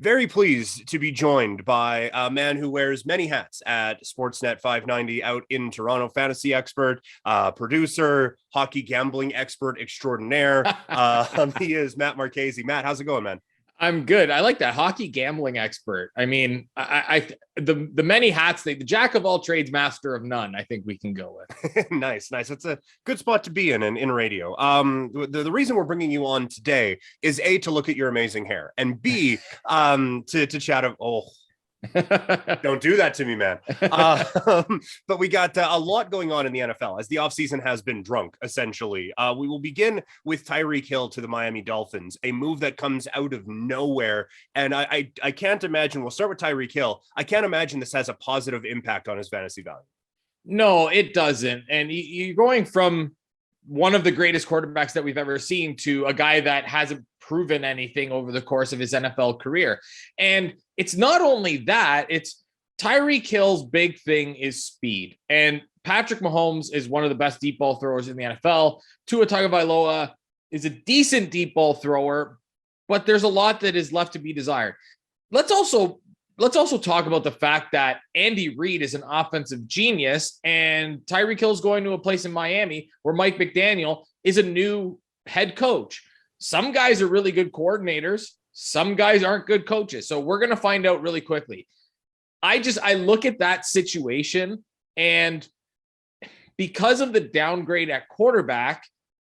Very pleased to be joined by a man who wears many hats at Sportsnet 590 out in Toronto, fantasy expert, producer, hockey gambling expert extraordinaire. He is Matt Marchese. Matt, how's it going, man? I'm good. I like that hockey gambling expert. I mean, the many hats, the jack of all trades, master of none. I think we can go with. Nice. It's a good spot to be in radio. The reason we're bringing you on today is A, to look at your amazing hair, and B, to chat of don't do that to me, man. But we got a lot going on in the NFL as the offseason has been drunk, essentially. We will begin with Tyreek Hill to the Miami Dolphins, a move that comes out of nowhere. And I can't imagine, we'll start with Tyreek Hill. I can't imagine this has a positive impact on his fantasy value. No, it doesn't. And you're going from one of the greatest quarterbacks that we've ever seen to a guy that hasn't proven anything over the course of his NFL career. And it's not only that, it's Tyreek Hill's big thing is speed. And Patrick Mahomes is one of the best deep ball throwers in the NFL. Tua Tagovailoa is a decent deep ball thrower, but there's a lot that is left to be desired. Let's also talk about the fact that Andy Reid is an offensive genius, and Tyreek Hill is going to a place in Miami where Mike McDaniel is a new head coach. Some guys are really good coordinators. Some guys aren't good coaches. So we're going to find out really quickly. I look at that situation, and because of the downgrade at quarterback,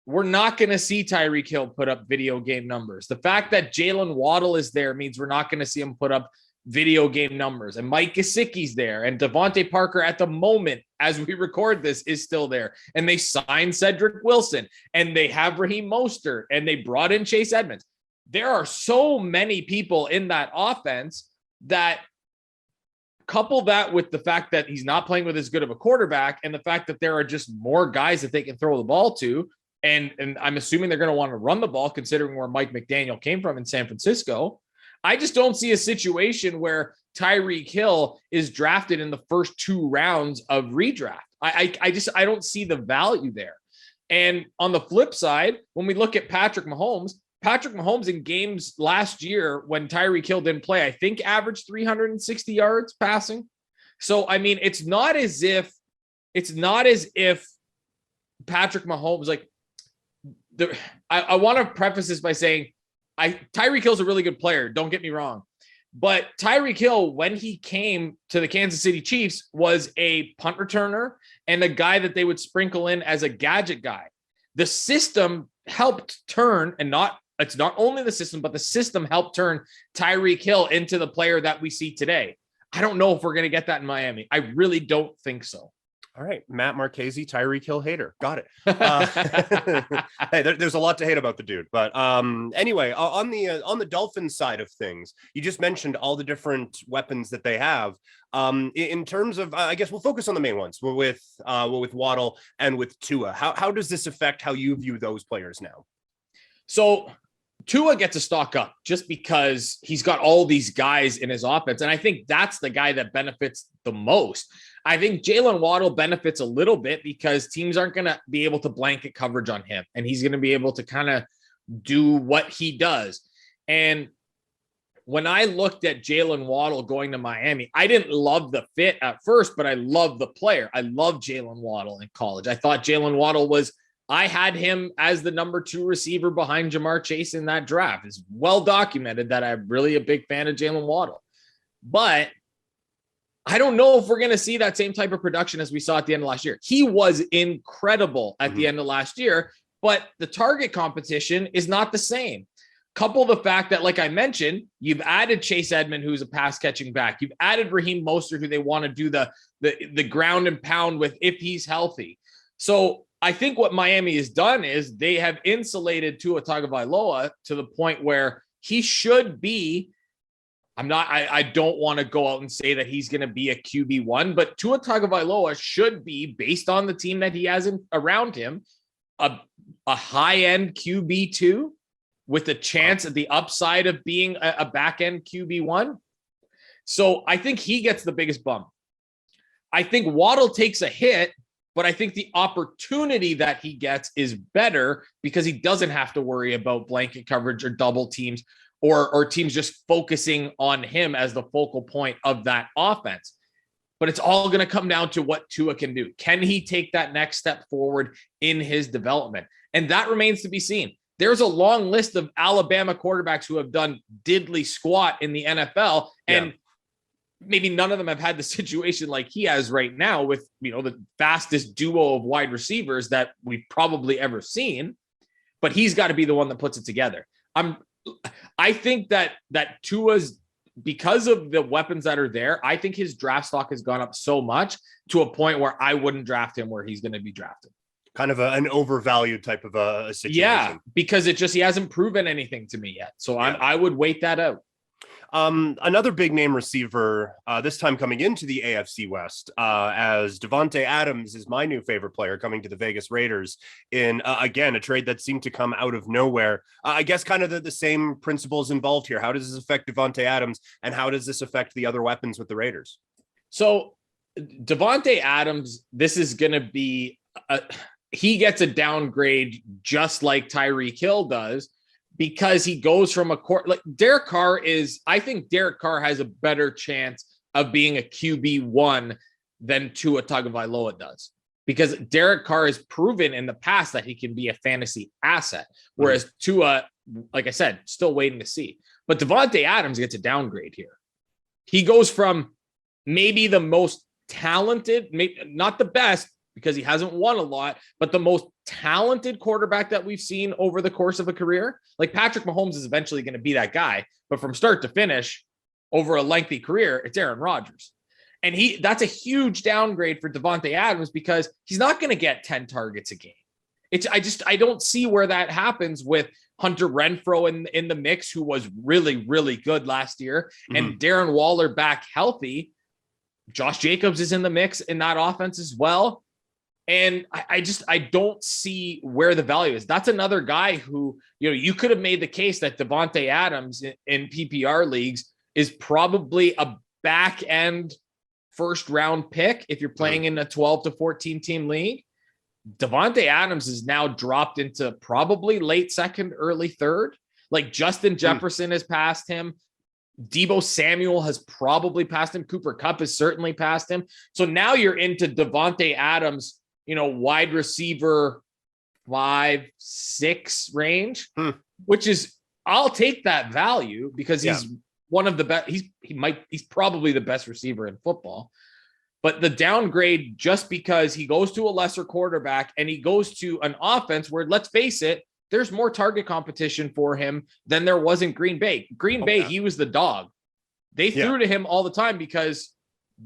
we're not going to see Tyreek Hill put up video game numbers. The fact that Jaylen Waddle is there means we're not going to see him put up video game numbers, and Mike Gesicki's there, and Devontae Parker at the moment as we record this is still there, and they signed Cedric Wilson, and they have Raheem Mostert, and they brought in Chase Edmonds. There are so many people in that offense that couple that with the fact that he's not playing with as good of a quarterback, and the fact that there are just more guys that they can throw the ball to, and I'm assuming they're going to want to run the ball considering where Mike McDaniel came from in San Francisco. I just don't see a situation where Tyreek Hill is drafted in the first 2 rounds of redraft. I don't see the value there. And on the flip side, when we look at Patrick Mahomes in games last year when Tyreek Hill didn't play, I think averaged 360 yards passing. So, I mean, it's not as if Patrick Mahomes, I want to preface this by saying, Tyreek Hill's a really good player. Don't get me wrong. But Tyreek Hill, when he came to the Kansas City Chiefs, was a punt returner and a guy that they would sprinkle in as a gadget guy. The system helped turn, it's not only the system, but the system helped turn Tyreek Hill into the player that we see today. I don't know if we're going to get that in Miami. I really don't think so. All right, Matt Marchese, Tyreek Hill hater. Got it. Hey, there's a lot to hate about the dude. But anyway, on the Dolphins side of things, you just mentioned all the different weapons that they have. In terms of, I guess we'll focus on the main ones with Waddle and with Tua. How does this affect how you view those players now? So Tua gets a stock up just because he's got all these guys in his offense. And I think that's the guy that benefits the most. I think Jaylen Waddle benefits a little bit because teams aren't going to be able to blanket coverage on him, and he's going to be able to kind of do what he does. And when I looked at Jaylen Waddle going to Miami, I didn't love the fit at first, but I love the player. I love Jaylen Waddle in college. I thought Jaylen Waddle I had him as the number 2 receiver behind Marchese in that draft. It's well documented that I'm really a big fan of Jaylen Waddle. But I don't know if we're going to see that same type of production as we saw at the end of last year. He was incredible at the end of last year, but the target competition is not the same. Couple the fact that, like I mentioned, you've added Chase Edmonds, who's a pass catching back. You've added Raheem Mostert, who they want to do the ground and pound with if he's healthy. So I think what Miami has done is they have insulated Tua Tagovailoa to the point where he should be. I don't want to go out and say that he's going to be a QB1, but Tua Tagovailoa should be, based on the team that he has around him, a high-end QB2 with a chance at the upside of being a back-end QB1. So I think he gets the biggest bump. I think Waddle takes a hit, but I think the opportunity that he gets is better because he doesn't have to worry about blanket coverage or double teams or teams just focusing on him as the focal point of that offense. But it's all going to come down to what Tua can do. Can he take that next step forward in his development? And that remains to be seen. There's a long list of Alabama quarterbacks who have done diddly squat in the NFL, and maybe none of them have had the situation like he has right now with, the fastest duo of wide receivers that we've probably ever seen. But he's got to be the one that puts it together. I think that Tua's, because of the weapons that are there, I think his draft stock has gone up so much to a point where I wouldn't draft him where he's going to be drafted. Kind of an overvalued type of a situation. Yeah, because he hasn't proven anything to me yet. So I would wait that out. Another big name receiver, this time coming into the AFC West, as Devonta Adams is my new favorite player coming to the Vegas Raiders in, again, a trade that seemed to come out of nowhere. I guess kind of the same principles involved here. How does this affect Devonta Adams, and how does this affect the other weapons with the Raiders? So Devonta Adams, this is going to be, he gets a downgrade just like Tyreek Hill does, because he goes from like Derek Carr I think Derek Carr has a better chance of being a QB1 than Tua Tagovailoa does, because Derek Carr has proven in the past that he can be a fantasy asset. Whereas Tua, like I said, still waiting to see. But Devonta Adams gets a downgrade here. He goes from maybe the most talented, maybe not the best, because he hasn't won a lot, but the most talented quarterback that we've seen over the course of a career. Like Patrick Mahomes is eventually going to be that guy, but from start to finish over a lengthy career, it's Aaron Rodgers. And that's a huge downgrade for Devonta Adams, because he's not going to get 10 targets a game. I don't see where that happens with Hunter Renfrow in the mix, who was really, really good last year, and Darren Waller back healthy. Josh Jacobs is in the mix in that offense as well. And I don't see where the value is. That's another guy who, you could have made the case that Devonta Adams in PPR leagues is probably a back end first round pick if you're playing in a 12 to 14 team league. Devonta Adams is now dropped into probably late second, early third. Like Justin Jefferson has passed him. Deebo Samuel has probably passed him. Cooper Kupp has certainly passed him. So now you're into Devonta Adams, wide receiver 5-6 range, which is, I'll take that value, because he's one of the best. He's probably the best receiver in football. But the downgrade, just because he goes to a lesser quarterback and he goes to an offense where, let's face it, there's more target competition for him than there was in Green Bay. Green Bay, he was the dog. They threw to him all the time because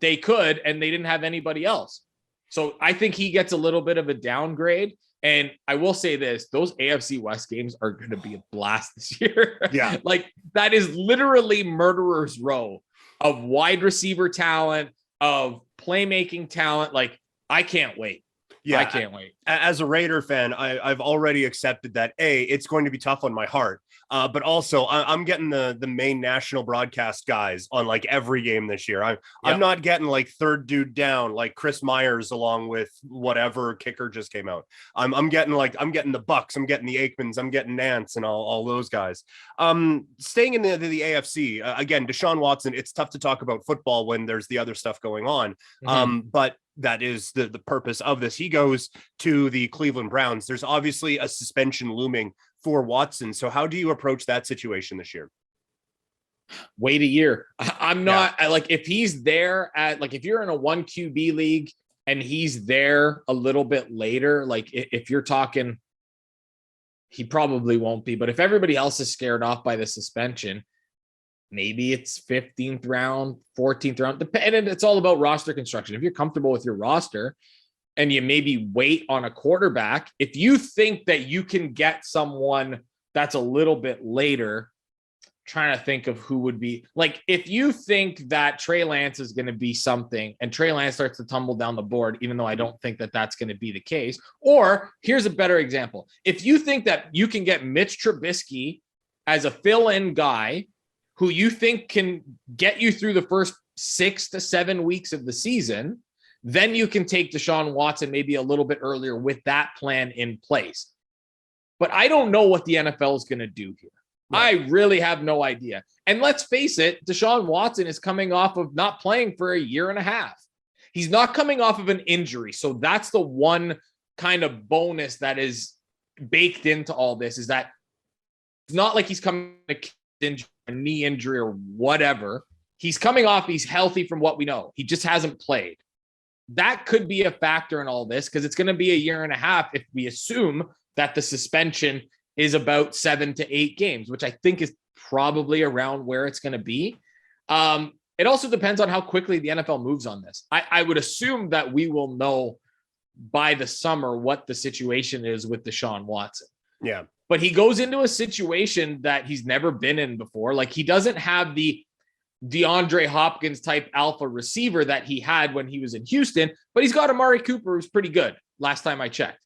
they could, and they didn't have anybody else. So I think he gets a little bit of a downgrade. And I will say this, those AFC West games are going to be a blast this year. Yeah. Like, that is literally murderer's row of wide receiver talent, of playmaking talent. Like, I can't wait. Yeah, I can't wait. As a Raider fan, I've already accepted that it's going to be tough on my heart, but also I'm getting the main national broadcast guys on like every game this year. I'm not getting like third dude down like Chris Myers along with whatever kicker just came out. I'm getting the Bucks, I'm getting the Aikmans, I'm getting Nance and all those guys. Staying in the AFC again, DeSean Watson. It's tough to talk about football when there's the other stuff going on, but that is the purpose of this. He goes to the Cleveland Browns. There's obviously a suspension looming for Watson. So how do you approach that situation this year? Wait a year. I'm not like, if he's there if you're in a 1 QB league and he's there a little bit later, like if you're talking, he probably won't be, but if everybody else is scared off by the suspension, maybe it's 15th round, 14th round, and it's all about roster construction. If you're comfortable with your roster and you maybe wait on a quarterback, if you think that you can get someone that's a little bit later, trying to think of who would be, like, if you think that Trey Lance is going to be something and Trey Lance starts to tumble down the board, even though I don't think that that's going to be the case, or here's a better example. If you think that you can get Mitch Trubisky as a fill-in guy who you think can get you through the first 6 to 7 weeks of the season, then you can take DeSean Watson maybe a little bit earlier with that plan in place. But I don't know what the NFL is going to do here. Right. I really have no idea. And let's face it, DeSean Watson is coming off of not playing for a year and a half. He's not coming off of an injury. So that's the one kind of bonus that is baked into all this, is that it's not like he's coming to a knee injury or whatever. He's coming off, he's healthy from what we know. He just hasn't played. That could be a factor in all this, because it's going to be a year and a half if we assume that the suspension is about 7 to 8 games, which I think is probably around where it's going to be. It also depends on how quickly the NFL moves on this. I would assume that we will know by the summer what the situation is with DeSean Watson. Yeah. But he goes into a situation that he's never been in before. Like, he doesn't have the DeAndre Hopkins type alpha receiver that he had when he was in Houston, but he's got Amari Cooper, who's pretty good last time I checked.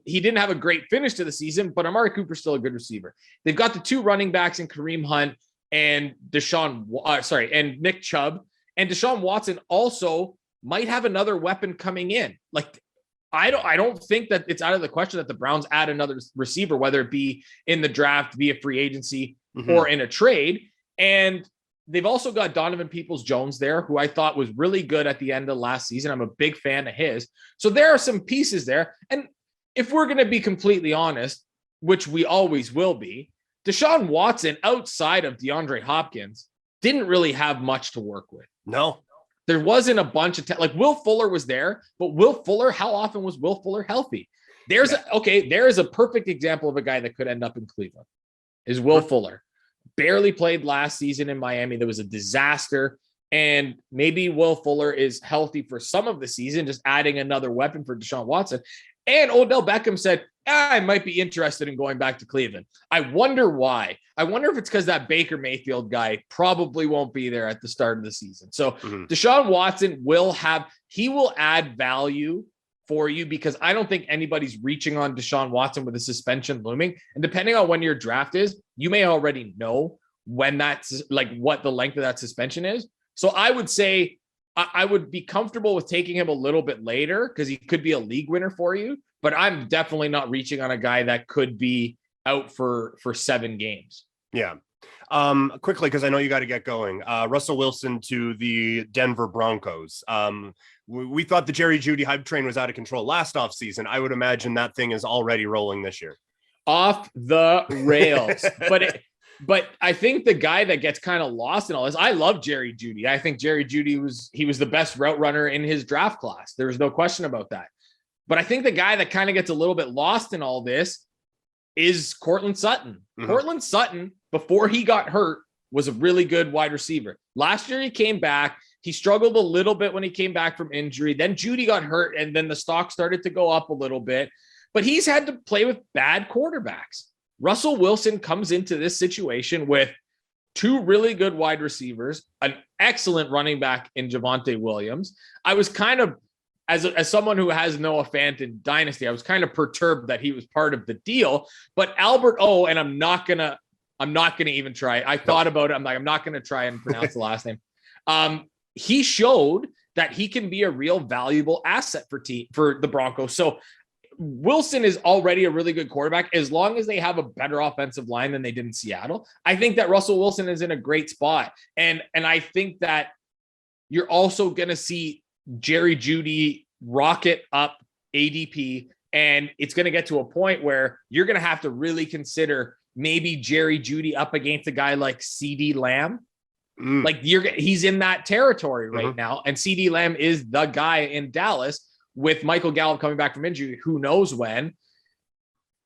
He didn't have a great finish to the season, but Amari Cooper's still a good receiver. They've got the 2 running backs in Kareem Hunt and and Nick Chubb. And DeSean Watson also might have another weapon coming in. Like, I don't think that it's out of the question that the Browns add another receiver, whether it be in the draft, via free agency, or in a trade. And they've also got Donovan Peoples-Jones there, who I thought was really good at the end of last season. I'm a big fan of his. So there are some pieces there. And if we're going to be completely honest, which we always will be, DeSean Watson, outside of DeAndre Hopkins, didn't really have much to work with. No. There wasn't a bunch of like Will Fuller was there, but Will Fuller, how often was Will Fuller healthy? There is a perfect example of a guy that could end up in Cleveland, is Will Fuller. Barely played last season in Miami. There was a disaster. And maybe Will Fuller is healthy for some of the season, just adding another weapon for DeSean Watson. And Odell Beckham said, I might be interested in going back to Cleveland. I wonder why. I wonder if it's because that Baker Mayfield guy probably won't be there at the start of the season. So DeSean Watson will add value for you, because I don't think anybody's reaching on DeSean Watson with a suspension looming. And depending on when your draft is, you may already know when that's like what the length of that suspension is. So I would say I would be comfortable with taking him a little bit later, because he could be a league winner for you. But I'm definitely not reaching on a guy that could be out for 7 games. Yeah. Quickly, because I know you got to get going. Russell Wilson to the Denver Broncos. We thought the Jerry Jeudy hype train was out of control last offseason. I would imagine that thing is already rolling this year. Off the rails. But I think the guy that gets kind of lost in all this, I love Jerry Jeudy. I think Jerry Jeudy was the best route runner in his draft class. There was no question about that. But I think the guy that kind of gets a little bit lost in all this is Courtland Sutton. Courtland Sutton, before he got hurt, was a really good wide receiver. Last year he came back. He struggled a little bit when he came back from injury. Then Jeudy got hurt, and then the stock started to go up a little bit. But he's had to play with bad quarterbacks. Russell Wilson comes into this situation with 2 really good wide receivers, an excellent running back in Javonte Williams. I was kind of, as someone who has Noah Fant in Dynasty, I was kind of perturbed that he was part of the deal. But Albert O, and I'm not gonna even try. I thought about it. I'm like, I'm not gonna try and pronounce the last name. He showed that he can be a real valuable asset for the Broncos. So Wilson is already a really good quarterback, as long as they have a better offensive line than they did in Seattle. I think that Russell Wilson is in a great spot. And I think that you're also going to see Jerry Jeudy rocket up ADP, and it's going to get to a point where you're going to have to really consider maybe Jerry Jeudy up against a guy like CeeDee Lamb. Like he's in that territory right now. And CeeDee Lamb is the guy in Dallas, with Michael Gallup coming back from injury, who knows when.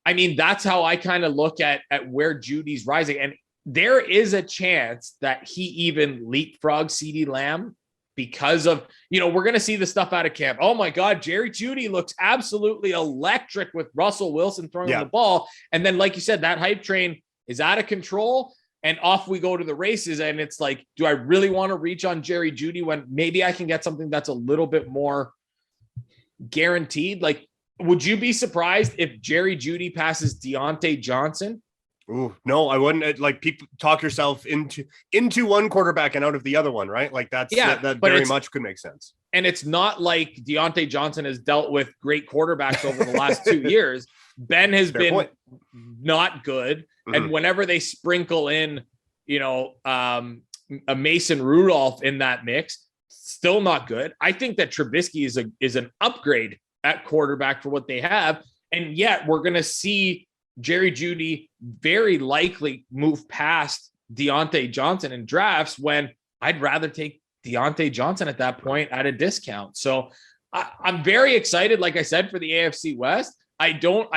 I mean, that's how I kind of look at where Judy's rising. And there is a chance that he even leapfrogs CeeDee Lamb because of, we're going to see the stuff out of camp. Oh my God, Jerry Jeudy looks absolutely electric with Russell Wilson throwing the ball. And then, like you said, that hype train is out of control, and off we go to the races. And it's like, do I really want to reach on Jerry Jeudy when maybe I can get something that's a little bit more guaranteed? Like, would you be surprised if Jerry Jeudy passes Deontay Johnson? Ooh, no, I wouldn't. Like, people talk yourself into one quarterback and out of the other one, right? Like that very much could make sense. And it's not like Deontay Johnson has dealt with great quarterbacks over the last 2 years. Ben has Fair been point. not good. And whenever they sprinkle in, a Mason Rudolph in that mix, still not good. I think that Trubisky is an upgrade at quarterback for what they have. And yet we're going to see Jerry Jeudy very likely move past Deontay Johnson in drafts, when I'd rather take Deontay Johnson at that point at a discount. So I'm very excited, like I said, for the AFC West. I don't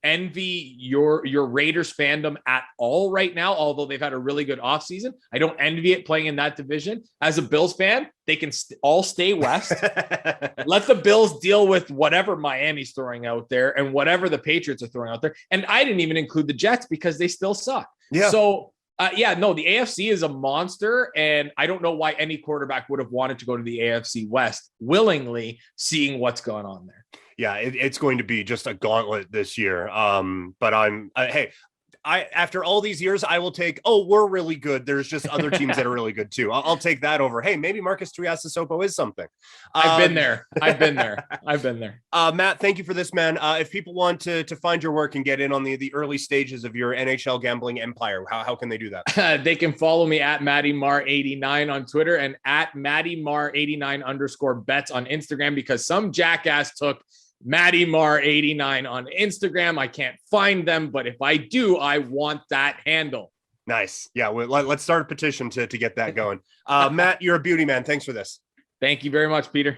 envy your Raiders fandom at all right now, although they've had a really good offseason. I don't envy it playing in that division. As a Bills fan, they can all stay west. Let the Bills deal with whatever Miami's throwing out there and whatever the Patriots are throwing out there. And I didn't even include the Jets because they still suck. Yeah. So, the AFC is a monster, and I don't know why any quarterback would have wanted to go to the AFC West willingly, seeing what's going on there. Yeah, it's going to be just a gauntlet this year. But after all these years, I will take, we're really good. There's just other teams that are really good too. I'll take that over, hey, maybe Marcus Tuiasosopo is something. I've been there. Matt, thank you for this, man. If people want to find your work and get in on the early stages of your NHL gambling empire, how can they do that? They can follow me at MattyMar89 on Twitter and at MattyMar89_bets on Instagram, because some jackass took MattyMar89 on Instagram. I can't find them, but if I do, I want that handle. Nice. Yeah, let's start a petition to get that going. Matt, you're a beauty, man. Thanks for this. Thank you very much, Peter.